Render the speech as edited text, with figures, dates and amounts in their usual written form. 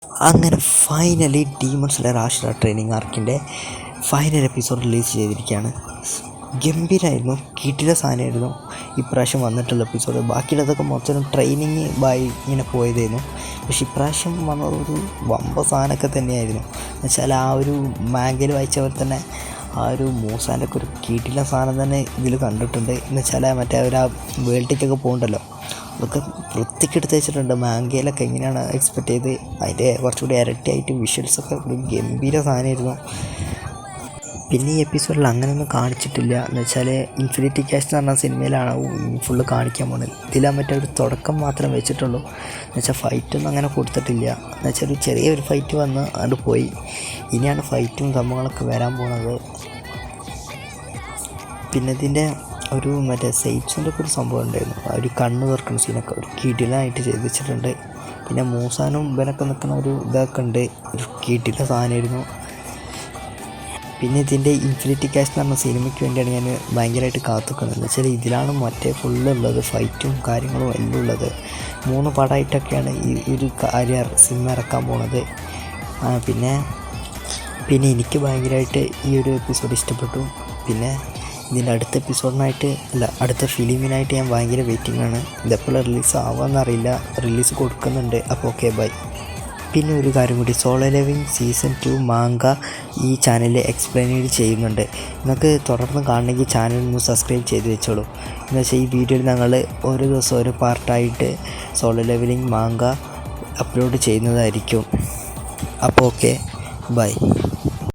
അങ്ങനെ finally demon slayer ആശ്ര training ആർക്കിൻ്റെ ഫൈനൽ എപ്പിസോഡ് റിലീസ് ചെയ്തിരിക്കുകയാണ്. ഗംഭീരമായിരുന്നു, കിടിലൻ സാധനമായിരുന്നു ഇപ്രാവശ്യം വന്നിട്ടുള്ള എപ്പിസോഡ്. ബാക്കിയുള്ളതൊക്കെ മൊത്തം ട്രെയിനിങ് ബായി ഇങ്ങനെ പോയതായിരുന്നു. പക്ഷേ ഇപ്രാവശ്യം വന്നതൊരു വമ്പ സാധനമൊക്കെ തന്നെയായിരുന്നു. എന്നുവെച്ചാൽ ആ ഒരു മാഗയിൽ വായിച്ച പോലെ തന്നെ ആ ഒരു മൂസാൻ്റെ ഒക്കെ ഒരു കിടിലൻ സാധനം തന്നെ ഇതിൽ കണ്ടിട്ടുണ്ട്. എന്നുവെച്ചാൽ മറ്റേ അവർ ആ വേൾഡിലേക്കൊക്കെ പോകുന്നുണ്ടല്ലോ, അതൊക്കെ വൃത്തിക്കെടുത്ത് വെച്ചിട്ടുണ്ട്. മാങ്കയിലൊക്കെ എങ്ങനെയാണ് എക്സ്പെക്റ്റ് ചെയ്ത് അതിൻ്റെ കുറച്ചുകൂടി ഇരട്ടിയായിട്ട് വിഷ്വൽസൊക്കെ ഒരു ഗംഭീര സാധനമായിരുന്നു. പിന്നെ ഈ എപ്പിസോഡിൽ അങ്ങനെയൊന്നും കാണിച്ചിട്ടില്ല. എന്ന് വെച്ചാൽ ഇൻഫിനിറ്റി ക്യാഷ് എന്ന് പറഞ്ഞ സിനിമയിലാണ് ഫുള്ള് കാണിക്കാൻ പോകുന്നത്. ഇതിലാ മറ്റേ ഒരു തുടക്കം മാത്രം വെച്ചിട്ടുള്ളൂ. എന്ന് വെച്ചാൽ ഫൈറ്റൊന്നും അങ്ങനെ കൊടുത്തിട്ടില്ല. എന്ന് വെച്ചാൽ ഒരു ചെറിയൊരു ഫൈറ്റ് വന്ന് അത് പോയി. ഇനിയാണ് ഫൈറ്റും സംഭവങ്ങളൊക്കെ വരാൻ പോകുന്നത്. പിന്നെ ഇതിൻ്റെ ഒരു മറ്റേ സൈറ്റ്സിൻ്റെ ഒക്കെ ഒരു സംഭവം ഉണ്ടായിരുന്നു. ആ ഒരു കണ്ണ് തുറക്കുന്ന സീനൊക്കെ ഒരു കിടിലായിട്ട് ചെയ്ത് വെച്ചിട്ടുണ്ട്. പിന്നെ മൂസാനും ഇവനൊക്കെ നിൽക്കുന്ന ഒരു ഇതൊക്കെ ഉണ്ട്, ഒരു കിടില സാധനമായിരുന്നു. പിന്നെ ഇതിൻ്റെ ഇൻഫിനിറ്റി ക്യാഷ് എന്ന് പറഞ്ഞ സിനിമയ്ക്ക് വേണ്ടിയാണ് ഞാൻ ഭയങ്കരമായിട്ട് കാത്തുക്കുന്നത്. എന്ന് വെച്ചാൽ ഇതിലാണ് മറ്റേ ഫുള്ളുള്ളത്, ഫൈറ്റും കാര്യങ്ങളും എല്ലാം ഉള്ളത്. 3 പടമായിട്ടൊക്കെയാണ് ഈ ഒരു സിനിമ ഇറക്കാൻ പോണത്. പിന്നെ എനിക്ക് ഭയങ്കരമായിട്ട് ഈ ഒരു എപ്പിസോഡ് ഇഷ്ടപ്പെട്ടു. പിന്നെ ഇതിൻ്റെ അടുത്ത എപ്പിസോഡിനായിട്ട് അടുത്ത ഫിലിമിനായിട്ട് ഞാൻ ഭയങ്കര വെയിറ്റിംഗ് ആണ്. ഇതെപ്പോൾ റിലീസ് ആവാമെന്നറിയില്ല, റിലീസ് കൊടുക്കുന്നുണ്ട്. അപ്പോൾ ഓക്കെ, ബൈ. പിന്നെ ഒരു കാര്യം കൂടി, സോളോ ലെവലിംഗ് സീസൺ 2 മാങ്ക ഈ ചാനലിൽ എക്സ്പ്ലെയിൻ ചെയ്യുന്നുണ്ട്. നിങ്ങൾക്ക് തുടർന്ന് കാണണമെങ്കിൽ ചാനലൊന്ന് സബ്സ്ക്രൈബ് ചെയ്ത് വെച്ചോളൂ. എന്ന് വെച്ചാൽ ഈ വീഡിയോയിൽ ഞങ്ങൾ ഓരോ ദിവസം ഓരോ പാർട്ടായിട്ട് സോളോ ലെവലിംഗ് മാങ്ക അപ്ലോഡ് ചെയ്യുന്നതായിരിക്കും. അപ്പോൾ ഓക്കെ, ബൈ.